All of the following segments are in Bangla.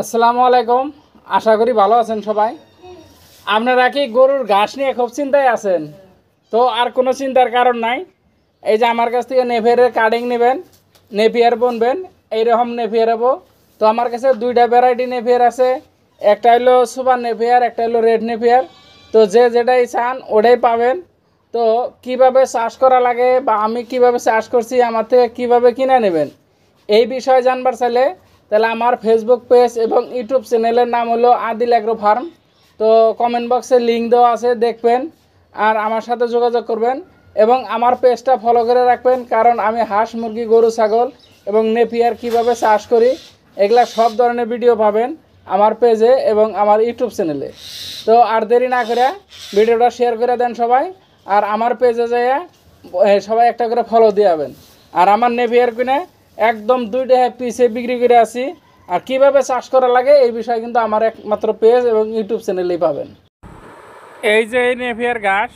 আসসালামু আলাইকুম। আশা করি ভালো আছেন সবাই। আপনারা কি গরুর ঘাস নিয়ে খুব চিন্তায় আছেন? তো আর কোনো চিন্তার কারণ নাই। এই যে আমার কাছ থেকে নেপিয়ারের কাটিং নেবেন, নেপিয়ার বুনবেন, এইরকম নেপিয়ার হবো। তো আমার কাছে দুইটা ভ্যারাইটি নেপিয়ার আছে। একটা হলো সুপার নেপিয়ার, একটা হলো রেড নেপিয়ার। তো যে যেটাই চান ওটাই পাবেন। তো কিভাবে চাষ করা লাগে বা আমি কিভাবে চাষ করছি, আমার থেকে কিভাবে কিনে নেবেন, এই বিষয়ে জানবার চাইলে তাহলে আমার ফেসবুক পেজ এবং ইউটিউব চ্যানেলের নাম হলো আদিল অ্যাগ্রো ফার্ম। তো কমেন্ট বক্সে লিঙ্ক দেওয়া আছে, দেখবেন আর আমার সাথে যোগাযোগ করবেন এবং আমার পেজটা ফলো করে রাখবেন, কারণ আমি হাঁস, মুরগি, গরু, ছাগল এবং নেপিয়ার কিভাবে চাষ করি এগুলা সব ধরনের ভিডিও পাবেন আমার পেজে এবং আমার ইউটিউব চ্যানেলে। তো আর দেরি না করে ভিডিওটা শেয়ার করে দেন সবাই, আর আমার পেজে যাইয়া সবাই একটা করে ফলো দিয়ে যাবেন। আর আমার নেপিয়ার কিনে একদম 2 টাকা পিসে বিক্রি করে আসি। আর কিভাবে চাষ করা লাগে এই বিষয়ে কিন্তু আমার একমাত্র পেজ এবং ইউটিউব চ্যানেলেই পাবেন। এই যে এই নেপিয়ার ঘাস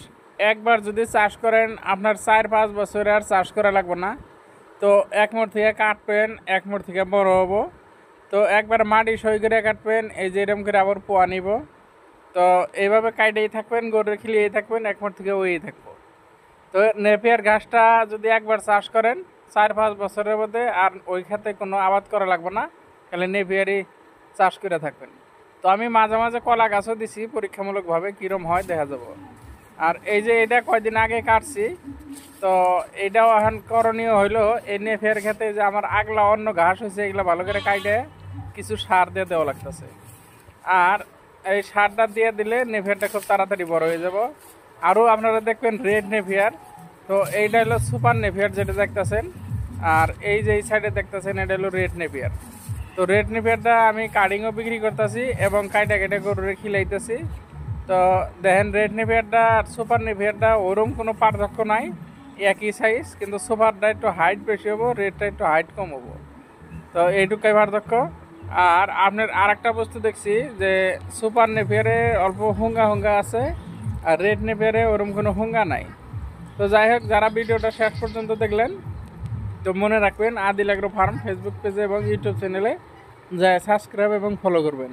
একবার যদি চাষ করেন আপনার 4-5 বছরে আর চাষ করা লাগবে না। তো এক মোড় থেকে কাটবেন, এক মোড় থেকে বড় হবো। তো একবার মাটি সই করে কাটবেন, এই যে এরকম করে আবার পোয়া নিব। তো এইভাবে কাইটেই থাকবেন, গরুর খিলিয়েই থাকবেন, এক মোড় থেকে ওই থাকবো। তো নেপিয়ার ঘাসটা যদি একবার চাষ করেন 4-5 বছরের মধ্যে আর ওই খাতে কোনো আবাদ করা লাগবে না, খালি নেপিয়ারই চাষ করে থাকবেন। তো আমি মাঝে মাঝে কলা গাছও দিছি পরীক্ষামূলকভাবে, কীরম হয় দেখা যাব। আর এই যে এটা কয়দিন আগে কাটছি, তো এটাও এখন করণীয় হইলো এই নেপিয়ার খেতে যে আমার আগলা অন্য ঘাস হয়েছে এগুলো ভালো করে কাটে কিছু সার দিয়ে দেওয়া লাগতেছে। আর এই সারটা দিয়ে দিলে নেপিয়ারটা খুব তাড়াতাড়ি বড় হয়ে যাব। আরও আপনারা দেখবেন রেড নেপিয়ার, তো এইটা হলো সুপার নেপিয়ার যেটা দেখতেছেন, আর এই যে এই সাইডে দেখতেছেন এটা হলো রেড নেপিয়ার। তো রেড নেপিয়ারটা আমি কাটিংও বিক্রি করতেছি এবং কাইটা কেটে গরুরে খিলাইতেছি। তো দেখেন রেড নেপিয়ারটা আর সুপার নেপিয়ারটা ওরম কোনো পার্থক্য নাই, একই সাইজ, কিন্তু সুপারটা একটু হাইট বেশি হবো, রেডটা একটু হাইট কম হবো। তো এইটুকাই পার্থক্য। আর আপনার আর একটা বস্তু দেখছি যে সুপার নেপিয়ারে অল্প হুঙ্গা হুঙ্গা আছে আর রেড নেপিয়ারে ওরম কোনো হুঙ্গা নাই। তো যাই হোক, যারা ভিডিওটা শেষ পর্যন্ত দেখলেন তো মনে রাখবেন আদিল অ্যাগ্রো ফার্ম ফেসবুক পেজে এবং ইউটিউব চ্যানেলে যা সাবস্ক্রাইব এবং ফলো করবেন।